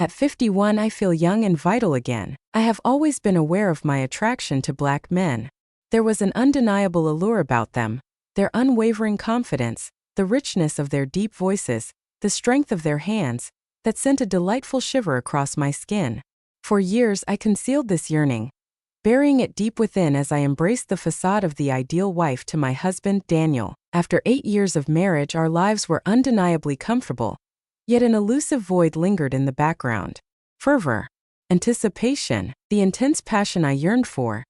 At 51, I feel young and vital again. I have always been aware of my attraction to black men. There was an undeniable allure about them, their unwavering confidence, the richness of their deep voices, the strength of their hands, that sent a delightful shiver across my skin. For years I concealed this yearning, burying it deep within as I embraced the facade of the ideal wife to my husband, Daniel. After 8 years of marriage, our lives were undeniably comfortable, yet an elusive void lingered in the background. Fervor, anticipation, the intense passion I yearned for,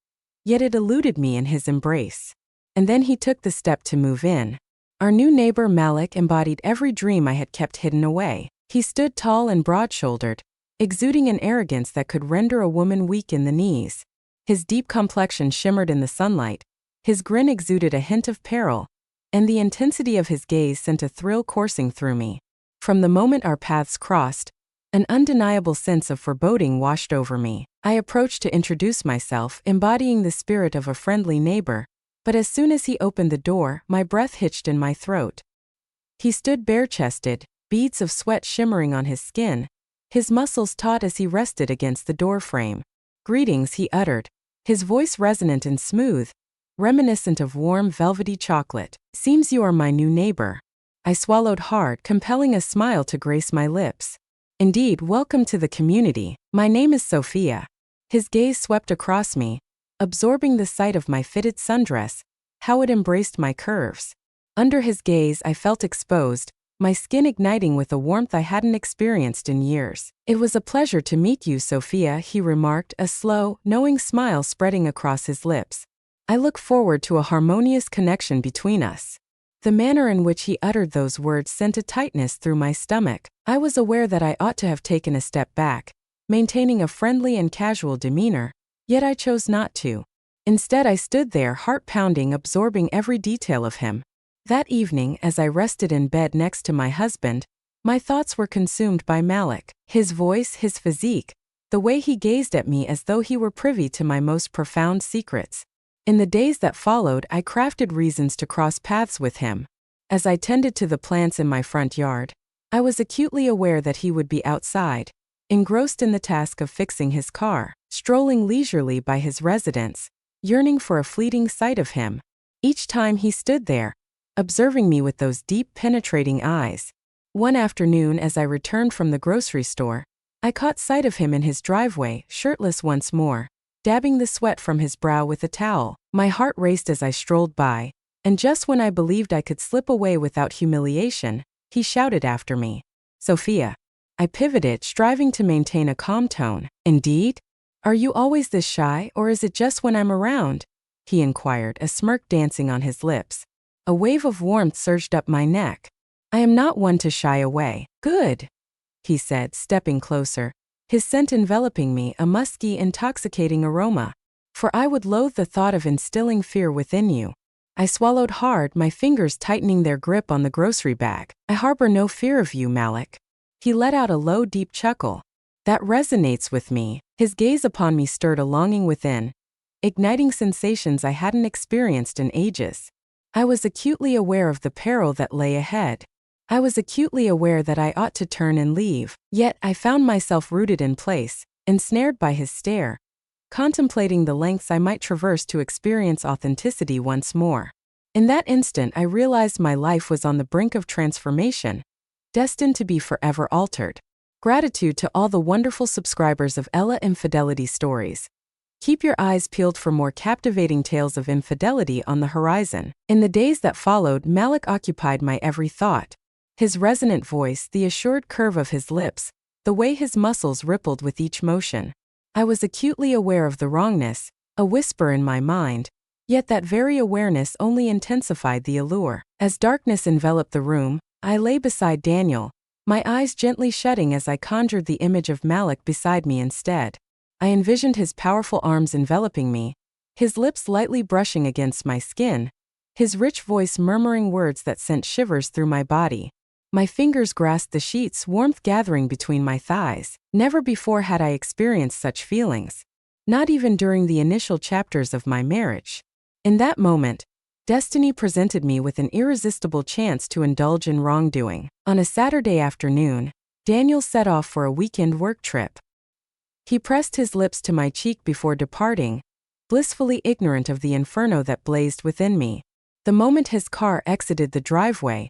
yet it eluded me in his embrace. And then he took the step to move in. Our new neighbor Malik embodied every dream I had kept hidden away. He stood tall and broad-shouldered, exuding an arrogance that could render a woman weak in the knees. His deep complexion shimmered in the sunlight, his grin exuded a hint of peril, and the intensity of his gaze sent a thrill coursing through me. From the moment our paths crossed, an undeniable sense of foreboding washed over me. I approached to introduce myself, embodying the spirit of a friendly neighbor, but as soon as he opened the door, my breath hitched in my throat. He stood bare-chested, beads of sweat shimmering on his skin, his muscles taut as he rested against the doorframe. "Greetings," he uttered, his voice resonant and smooth, reminiscent of warm, velvety chocolate. "Seems you are my new neighbor." I swallowed hard, compelling a smile to grace my lips. "Indeed, welcome to the community. My name is Sophia." His gaze swept across me, absorbing the sight of my fitted sundress, how it embraced my curves. Under his gaze I felt exposed, my skin igniting with a warmth I hadn't experienced in years. "It was a pleasure to meet you, Sophia," he remarked, a slow, knowing smile spreading across his lips. "I look forward to a harmonious connection between us." The manner in which he uttered those words sent a tightness through my stomach. I was aware that I ought to have taken a step back, maintaining a friendly and casual demeanor, yet I chose not to. Instead, I stood there, heart pounding, absorbing every detail of him. That evening, as I rested in bed next to my husband, my thoughts were consumed by Malik. His voice, his physique, the way he gazed at me as though he were privy to my most profound secrets. In the days that followed, I crafted reasons to cross paths with him. As I tended to the plants in my front yard, I was acutely aware that he would be outside, engrossed in the task of fixing his car, strolling leisurely by his residence, yearning for a fleeting sight of him. Each time he stood there, observing me with those deep, penetrating eyes. One afternoon, as I returned from the grocery store, I caught sight of him in his driveway, shirtless once more, dabbing the sweat from his brow with a towel. My heart raced as I strolled by, and just when I believed I could slip away without humiliation, he shouted after me, "Sophia." I pivoted, striving to maintain a calm tone. "Indeed? Are you always this shy, or is it just when I'm around?" he inquired, a smirk dancing on his lips. A wave of warmth surged up my neck. "I am not one to shy away." "Good," he said, stepping closer, his scent enveloping me, a musky, intoxicating aroma. "For I would loathe the thought of instilling fear within you." I swallowed hard, my fingers tightening their grip on the grocery bag. "I harbor no fear of you, Malik." He let out a low, deep chuckle. "That resonates with me." His gaze upon me stirred a longing within, igniting sensations I hadn't experienced in ages. I was acutely aware of the peril that lay ahead. I was acutely aware that I ought to turn and leave. Yet I found myself rooted in place, ensnared by his stare, contemplating the lengths I might traverse to experience authenticity once more. In that instant, I realized my life was on the brink of transformation, destined to be forever altered. Gratitude to all the wonderful subscribers of True Infidelity Stories. Keep your eyes peeled for more captivating tales of infidelity on the horizon. In the days that followed, Malik occupied my every thought. His resonant voice, the assured curve of his lips, the way his muscles rippled with each motion. I was acutely aware of the wrongness, a whisper in my mind, yet that very awareness only intensified the allure. As darkness enveloped the room, I lay beside Daniel, my eyes gently shutting as I conjured the image of Malik beside me instead. I envisioned his powerful arms enveloping me, his lips lightly brushing against my skin, his rich voice murmuring words that sent shivers through my body. My fingers grasped the sheets, warmth gathering between my thighs. Never before had I experienced such feelings, not even during the initial chapters of my marriage. In that moment, destiny presented me with an irresistible chance to indulge in wrongdoing. On a Saturday afternoon, Daniel set off for a weekend work trip. He pressed his lips to my cheek before departing, blissfully ignorant of the inferno that blazed within me. The moment his car exited the driveway,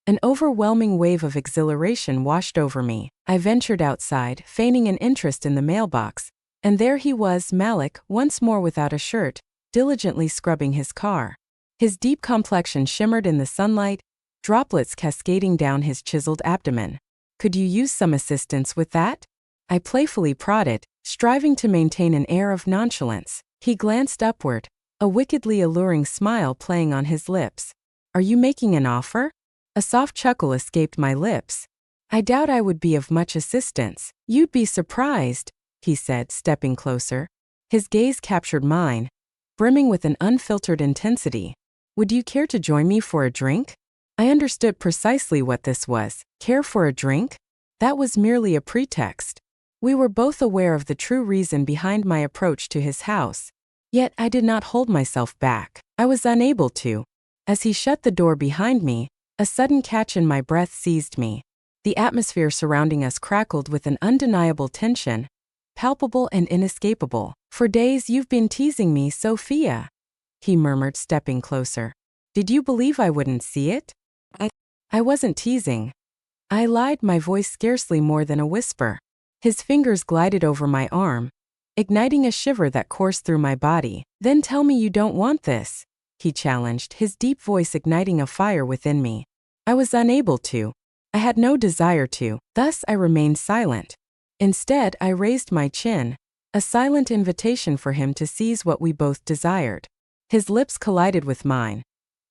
an overwhelming wave of exhilaration washed over me. I ventured outside, feigning an interest in the mailbox, and there he was, Malik, once more without a shirt, diligently scrubbing his car. His deep complexion shimmered in the sunlight, droplets cascading down his chiseled abdomen. "Could you use some assistance with that?" I playfully prodded, striving to maintain an air of nonchalance. He glanced upward, a wickedly alluring smile playing on his lips. "Are you making an offer?" A soft chuckle escaped my lips. "I doubt I would be of much assistance." "You'd be surprised," he said, stepping closer. His gaze captured mine, brimming with an unfiltered intensity. "Would you care to join me for a drink?" I understood precisely what this was. Care for a drink? That was merely a pretext. We were both aware of the true reason behind my approach to his house. Yet I did not hold myself back. I was unable to. As he shut the door behind me, a sudden catch in my breath seized me. The atmosphere surrounding us crackled with an undeniable tension, palpable and inescapable. "For days you've been teasing me, Sophia," he murmured, stepping closer. "Did you believe I wouldn't see it?" I wasn't teasing. I lied, my voice scarcely more than a whisper. His fingers glided over my arm, igniting a shiver that coursed through my body. "Then tell me you don't want this," he challenged, his deep voice igniting a fire within me. I was unable to. I had no desire to. Thus I remained silent. Instead, I raised my chin, a silent invitation for him to seize what we both desired. His lips collided with mine,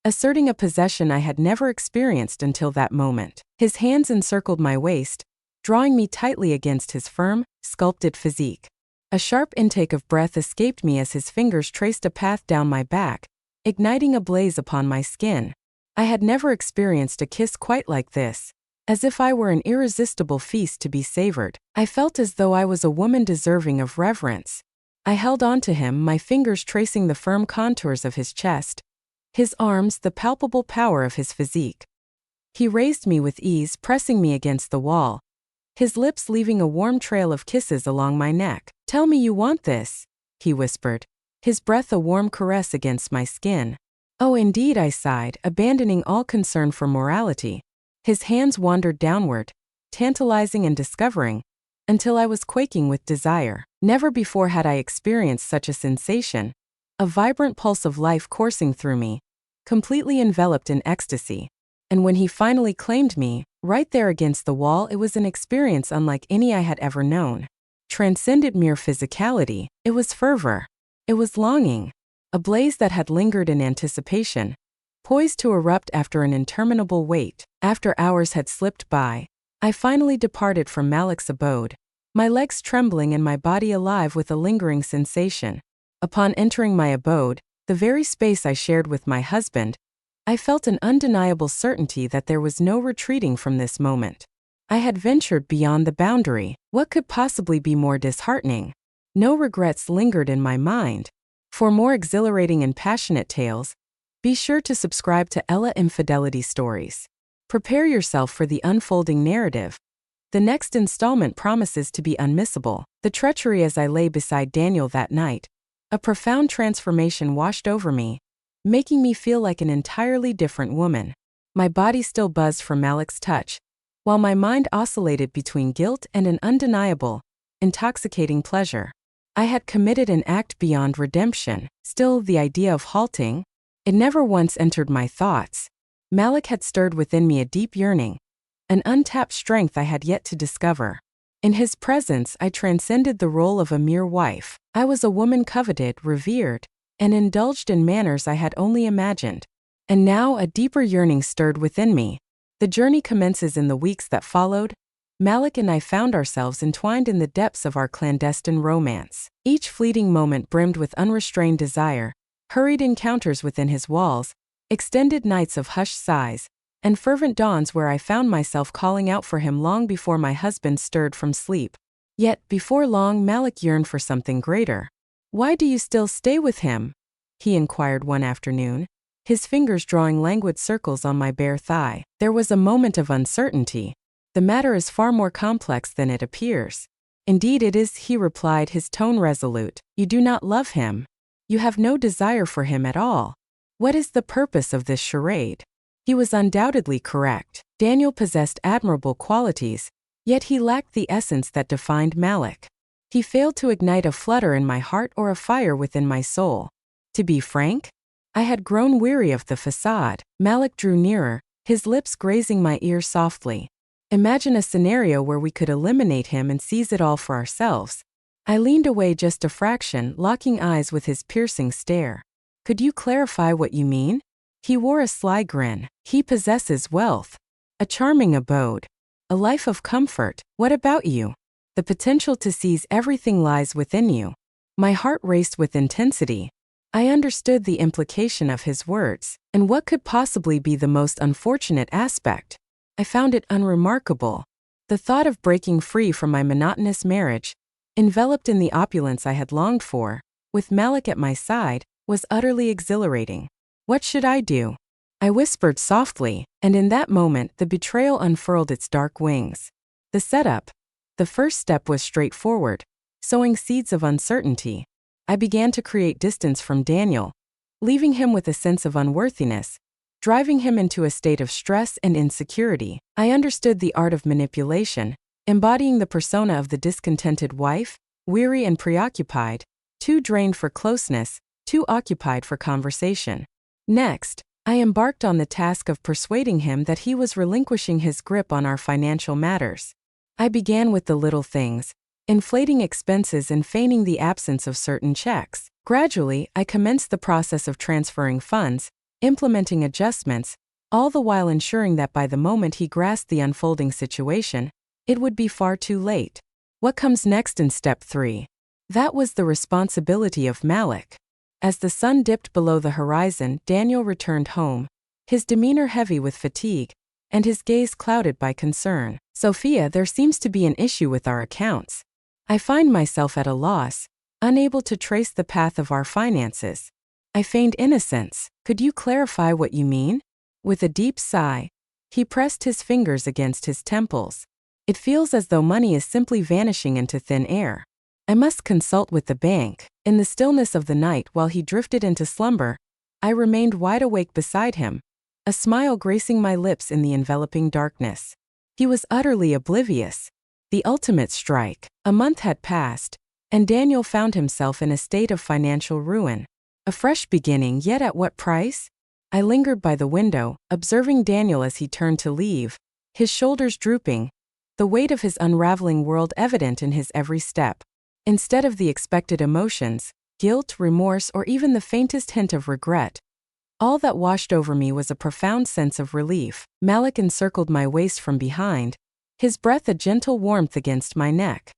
asserting a possession I had never experienced until that moment. His hands encircled my waist, drawing me tightly against his firm, sculpted physique. A sharp intake of breath escaped me as his fingers traced a path down my back, igniting a blaze upon my skin. I had never experienced a kiss quite like this, as if I were an irresistible feast to be savored. I felt as though I was a woman deserving of reverence. I held on to him, my fingers tracing the firm contours of his chest, his arms the palpable power of his physique. He raised me with ease, pressing me against the wall, his lips leaving a warm trail of kisses along my neck. "Tell me you want this," he whispered, his breath a warm caress against my skin. "Oh, indeed," I sighed, abandoning all concern for morality. His hands wandered downward, tantalizing and discovering, until I was quaking with desire. Never before had I experienced such a sensation, a vibrant pulse of life coursing through me, completely enveloped in ecstasy. And when he finally claimed me, right there against the wall, it was an experience unlike any I had ever known. Transcended mere physicality, it was fervor. It was longing, a blaze that had lingered in anticipation, poised to erupt after an interminable wait. After hours had slipped by, I finally departed from Malik's abode, my legs trembling and my body alive with a lingering sensation. Upon entering my abode, the very space I shared with my husband, I felt an undeniable certainty that there was no retreating from this moment. I had ventured beyond the boundary. What could possibly be more disheartening? No regrets lingered in my mind. For more exhilarating and passionate tales, be sure to subscribe to True Infidelity Stories. Prepare yourself for the unfolding narrative. The next installment promises to be unmissable. The treachery. As I lay beside Daniel that night, a profound transformation washed over me, making me feel like an entirely different woman. My body still buzzed from Malik's touch, while my mind oscillated between guilt and an undeniable, intoxicating pleasure. I had committed an act beyond redemption. Still, the idea of halting, it never once entered my thoughts. Malik had stirred within me a deep yearning, an untapped strength I had yet to discover. In his presence, I transcended the role of a mere wife. I was a woman coveted, revered, and indulged in manners I had only imagined. And now a deeper yearning stirred within me. The journey commences in the weeks that followed. Malik and I found ourselves entwined in the depths of our clandestine romance. Each fleeting moment brimmed with unrestrained desire, hurried encounters within his walls, extended nights of hushed sighs, and fervent dawns where I found myself calling out for him long before my husband stirred from sleep. Yet, before long, Malik yearned for something greater. "Why do you still stay with him?" he inquired one afternoon, his fingers drawing languid circles on my bare thigh. There was a moment of uncertainty, The matter is far more complex than it appears. Indeed it is, he replied, his tone resolute. You do not love him. You have no desire for him at all. What is the purpose of this charade? He was undoubtedly correct. Daniel possessed admirable qualities, yet he lacked the essence that defined Malik. He failed to ignite a flutter in my heart or a fire within my soul. To be frank, I had grown weary of the facade. Malik drew nearer, his lips grazing my ear softly. Imagine a scenario where we could eliminate him and seize it all for ourselves. I leaned away just a fraction, locking eyes with his piercing stare. Could you clarify what you mean? He wore a sly grin. He possesses wealth, a charming abode, a life of comfort. What about you? The potential to seize everything lies within you. My heart raced with intensity. I understood the implication of his words, and what could possibly be the most unfortunate aspect? I found it unremarkable. The thought of breaking free from my monotonous marriage, enveloped in the opulence I had longed for, with Malik at my side, was utterly exhilarating. What should I do? I whispered softly, and in that moment the betrayal unfurled its dark wings. The setup. The first step was straightforward, sowing seeds of uncertainty. I began to create distance from Daniel, leaving him with a sense of unworthiness, driving him into a state of stress and insecurity. I understood the art of manipulation, embodying the persona of the discontented wife, weary and preoccupied, too drained for closeness, too occupied for conversation. Next, I embarked on the task of persuading him that he was relinquishing his grip on our financial matters. I began with the little things, inflating expenses and feigning the absence of certain checks. Gradually, I commenced the process of transferring funds, implementing adjustments, all the while ensuring that by the moment he grasped the unfolding situation, it would be far too late. What comes next in step 3? That was the responsibility of Malik. As the sun dipped below the horizon, Daniel returned home, his demeanor heavy with fatigue, and his gaze clouded by concern. Sophia, there seems to be an issue with our accounts. I find myself at a loss, unable to trace the path of our finances. I feigned innocence. Could you clarify what you mean? With a deep sigh, he pressed his fingers against his temples. It feels as though money is simply vanishing into thin air. I must consult with the bank. In the stillness of the night while he drifted into slumber, I remained wide awake beside him, a smile gracing my lips in the enveloping darkness. He was utterly oblivious. The ultimate strike. A month had passed, and Daniel found himself in a state of financial ruin. A fresh beginning, yet at what price? I lingered by the window, observing Daniel as he turned to leave, his shoulders drooping, the weight of his unraveling world evident in his every step. Instead of the expected emotions, guilt, remorse, or even the faintest hint of regret, all that washed over me was a profound sense of relief. Malik encircled my waist from behind, his breath a gentle warmth against my neck.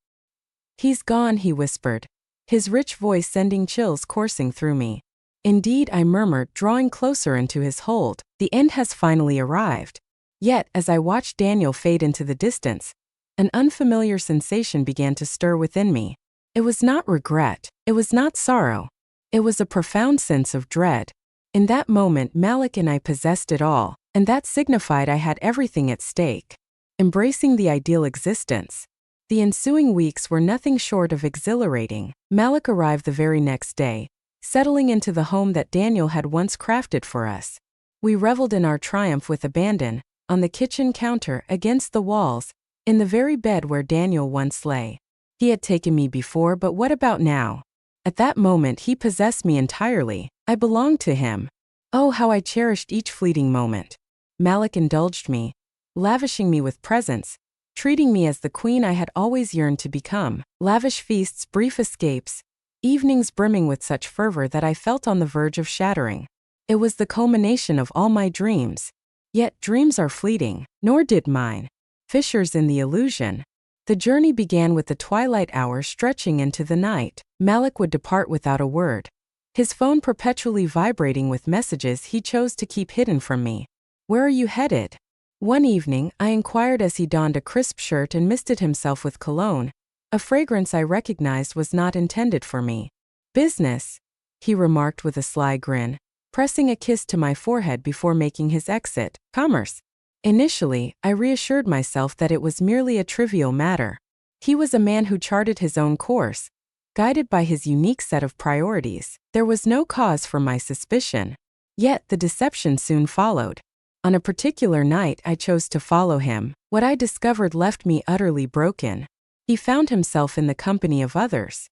He's gone, he whispered, his rich voice sending chills coursing through me. Indeed, I murmured, drawing closer into his hold. The end has finally arrived. Yet, as I watched Daniel fade into the distance, an unfamiliar sensation began to stir within me. It was not regret. It was not sorrow. It was a profound sense of dread. In that moment, Malik and I possessed it all, and that signified I had everything at stake. Embracing the ideal existence. The ensuing weeks were nothing short of exhilarating. Malik arrived the very next day, settling into the home that Daniel had once crafted for us. We reveled in our triumph with abandon, on the kitchen counter, against the walls, in the very bed where Daniel once lay. He had taken me before, but what about now? At that moment he possessed me entirely. I belonged to him. Oh, how I cherished each fleeting moment. Malik indulged me, lavishing me with presents, treating me as the queen I had always yearned to become. Lavish feasts, brief escapes, evenings brimming with such fervor that I felt on the verge of shattering. It was the culmination of all my dreams. Yet dreams are fleeting, nor did mine. Fissures in the illusion. The journey began with the twilight hour stretching into the night. Malik would depart without a word, his phone perpetually vibrating with messages he chose to keep hidden from me. Where are you headed? One evening, I inquired as he donned a crisp shirt and misted himself with cologne, a fragrance I recognized was not intended for me. Business, he remarked with a sly grin, pressing a kiss to my forehead before making his exit. Commerce. Initially, I reassured myself that it was merely a trivial matter. He was a man who charted his own course, guided by his unique set of priorities. There was no cause for my suspicion. Yet the deception soon followed. On a particular night, I chose to follow him. What I discovered left me utterly broken. He found himself in the company of others.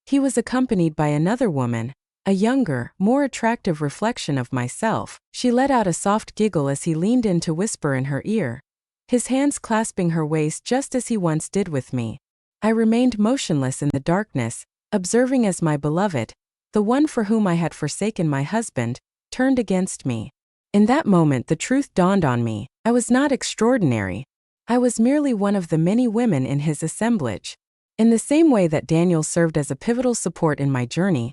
He was accompanied by another woman, a younger, more attractive reflection of myself. She let out a soft giggle as he leaned in to whisper in her ear, his hands clasping her waist just as he once did with me. I remained motionless in the darkness, observing as my beloved, the one for whom I had forsaken my husband, turned against me. In that moment the truth dawned on me. I was not extraordinary. I was merely one of the many women in his assemblage. In the same way that Daniel served as a pivotal support in my journey,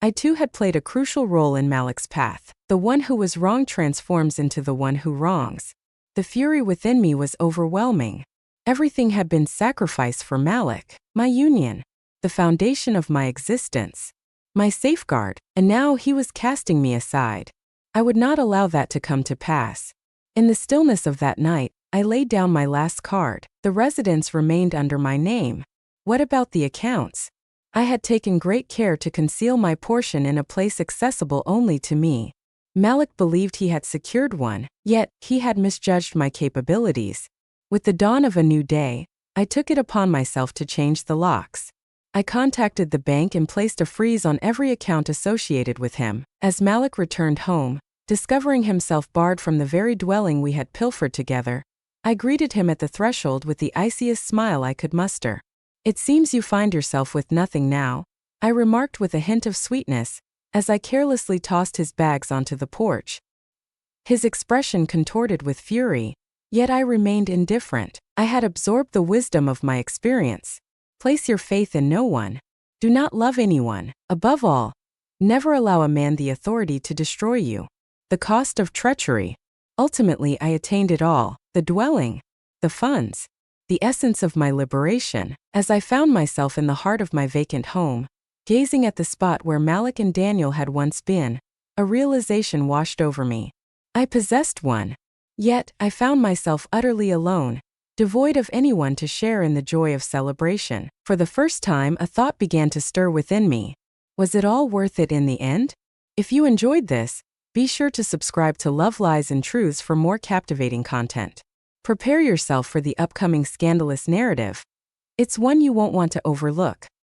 I too had played a crucial role in Malik's path. The one who was wrong transforms into the one who wrongs. The fury within me was overwhelming. Everything had been sacrificed for Malik, my union, the foundation of my existence, my safeguard, and now he was casting me aside. I would not allow that to come to pass. In the stillness of that night, I laid down my last card. The residence remained under my name. What about the accounts? I had taken great care to conceal my portion in a place accessible only to me. Malik believed he had secured one, yet he had misjudged my capabilities. With the dawn of a new day, I took it upon myself to change the locks. I contacted the bank and placed a freeze on every account associated with him. As Malik returned home, discovering himself barred from the very dwelling we had pilfered together, I greeted him at the threshold with the iciest smile I could muster. "It seems you find yourself with nothing now," I remarked with a hint of sweetness, as I carelessly tossed his bags onto the porch. His expression contorted with fury, yet I remained indifferent. I had absorbed the wisdom of my experience. Place your faith in no one. Do not love anyone. Above all, never allow a man the authority to destroy you. The cost of treachery. Ultimately, I attained it all: the dwelling, the funds, the essence of my liberation. As I found myself in the heart of my vacant home, gazing at the spot where Malik and Daniel had once been, a realization washed over me. I possessed one. Yet, I found myself utterly alone, devoid of anyone to share in the joy of celebration. For the first time, a thought began to stir within me. Was it all worth it in the end? If you enjoyed this, be sure to subscribe to Love, Lies, and Truths for more captivating content. Prepare yourself for the upcoming scandalous narrative. It's one you won't want to overlook.